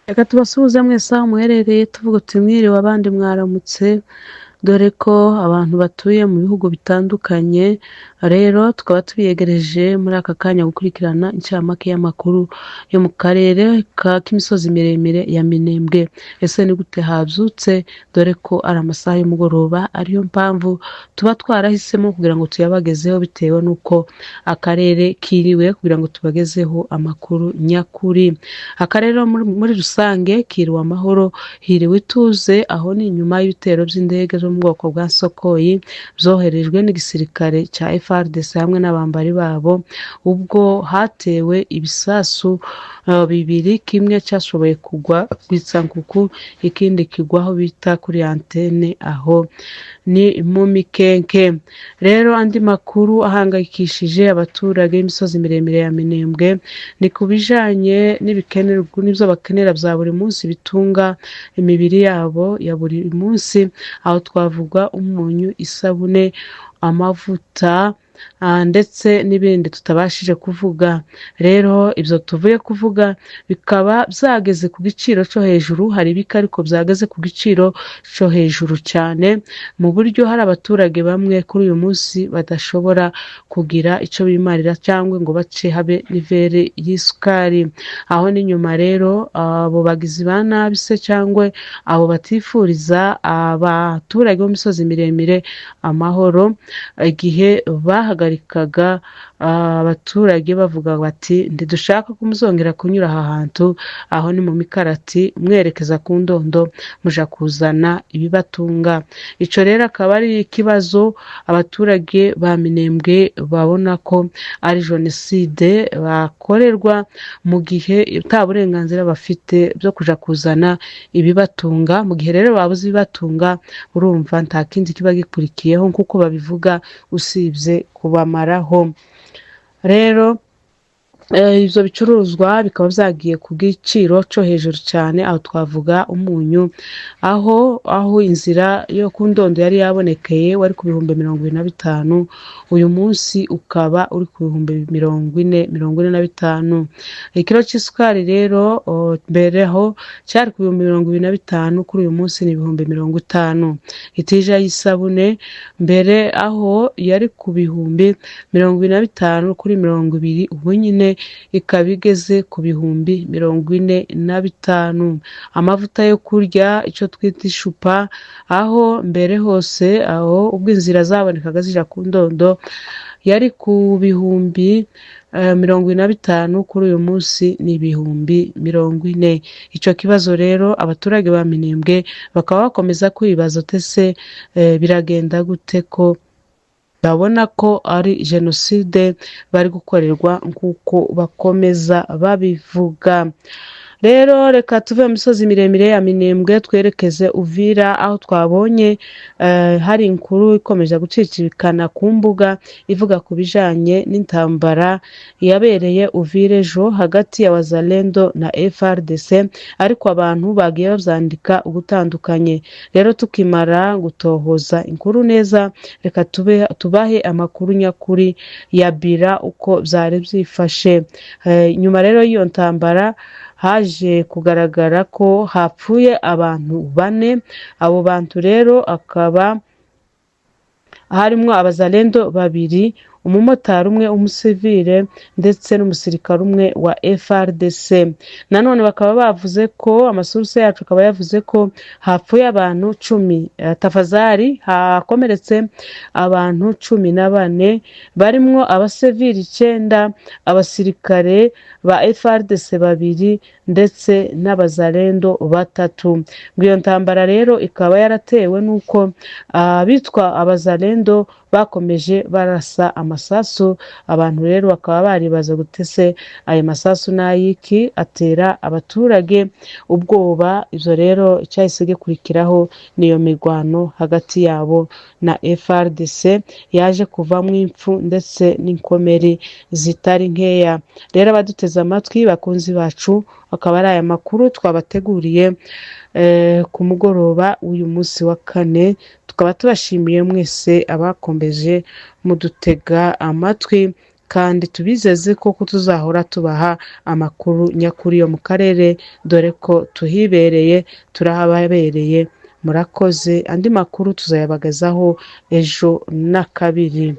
Reka tubasuhuze mwese aho muherereye tuvuga uti mwiriwe abandi mwaramutse, dore ko abantu batuye mu bihugu bitandukanye rero tukaba tubiyegereje muri aka kanya gukurikirana incamake y'amakuru yo mu karere k'imisozi miremire ya Minembwe. Ese ni gute habyutse? Dore ko ari amasaha y'umugoroba, ariyo mpamvu tuba twarahisemo kugira ngo tuyabagezeho bitewe n'uko akarere kiriwe kugira ngo tubagezeho amakuru nyakuri. Akarere muri rusange kiriwe amahoro, hiriwe ituze, aho ni inyuma y'ibitero by'indege zo mu bwoko bwa Sokoyi byoherejwe n'igisirikare cya FARDC hamwe n'abambari babo, ubwo hatewe ibisasu bibiri, kimwe cyashoboye kugwa ku Itsankuku, ikindi kigwaho bita kuri antene aho ni mu Mikenke. Rero andi makuru ahangayikishije abaturage b'imisozi miremire ya Minembwe ni ku bijanye n'ibyo bakenera bya buri munsi bitunga imibiri yabo ya buri munsi, aho twavuga umunyu, isabune, amavuta ndetse n'ibindi tutabashije kuvuga. Rero ibyo tuvuye kuvuga bikaba byageze ku giciro cyo hejuru, hari ibika ariko byageze ku giciro cyo hejuru cyane, mu buryo hari abaturage bamwe kuri uyu munsi badashobora kugira icyo bimarira cyangwa ngo bace habe n'ivere y'isukari. Aho ni nyuma rero abo bagizi ba nabi se cyangwa abo batifuriza abaturage bo mu misozi miremire amahoro, igihe bahagarikaga abaturage bavuga bati ntidushaka ko muzongera kunyura aha hantu, aho ni mu Mikarati mwerekeza ku Ndondo muja kuzana ibibatunga. Icyo rero akaba ari ikibazo abaturage ba Minembwe babona ko ari jenoside bakorerwa, mu gihe nta burenganzira bafite byo kuja kuzana ibibatunga. Mu gihe rero babuze ibibatunga, urumva nta kindi kiba gikurikiyeho nk'uko babivuga usibye kubamaraho. Rero ibyo bicuruzwa bikaba byagiye ku giciro cyo hejuru cyane, aho twavuga umunyu, aho inzira yo ku Ndondo yari yabonekeye wari ku bihumbi 25, uyu munsi ukaba uri ku bihumbi 40-45. Ikiro cy'isukari rero mbere ho cyari ku bihumbi 25, kuri uyu munsi ni ibihumbi 50. Itija y'isabune mbere aho yari ku bihumbi 25 kuri 20, ubu nyine ikaba igeze ku bihumbi 45. Amavuta yo kurya icyo twita ishupa, aho mbere hose aho ubwo inzira zabonekaga zija ku Ndondo yari ku bihumbi 25, kuri uyu munsi ni ibihumbi 40. Icyo kibazo rero abaturage ba Minembwe bakaba bakomeza kwibaza tese biragenda gute ko babona ko ari jenoside bari gukorerwa nk'uko bakomeza babivuga. Rero reka tuve mu misozi miremire ya Minembwe twerekeze Uvira, aho twabonye hari inkuru ikomeje gucicikana ku mbuga ivuga ku bijanye n'intambara yabereye Uvira ejo hagati ya Wazalendo na FARDC, ariko abantu bagiye babyandika ugutandukanye. Rero tukimara gutohoza inkuru neza, reka tubahe amakuru nyakuri ya Bira uko byari byifashe. Nyuma rero y'iyo ntambara haje kugaragara ko hapfuye abantu 4. Abo bantu rero akaba harimo abazalendo 2, umumotari umwe umusivile ndetse n'umusirikare umwe wa FARDC. Nanone bakaba bavuze ko amasuruse yacu akaba yavuze ko hapfuye abantu 10, tafazari hakomeretse abantu 14, barimo abasivili 9, abasirikare ba FARDC 2 ndetse n'abazalendo 3. Iyo ntambara rero ikaba yaratewe nuko bitwa abazalendo bakomeje barasa amasasu. Abantu rero bakaba baribaza gutese ayo masasu n'ayiki atera abaturage ubwoba. Ibyo rero cyahise gikurikiraho niyo mirwano hagati yabo na FARDC yaje kuvamo impfu ndetse n'inkomeri zitari nkeya. Rero abaduteze amatwi bakunzi bacu, akaba ari aya makuru twabateguriye ku mugoroba w'uyu munsi wa kane. Tukaba tubashimiye mwese abakombeje mudutega amatwi kandi tubizeze ko tuzahora tubaha amakuru nyakuri yo mu karere, dore ko tuhibereye turahababereye. Murakoze, andi makuru tuzayabagazaho ejo na kabiri.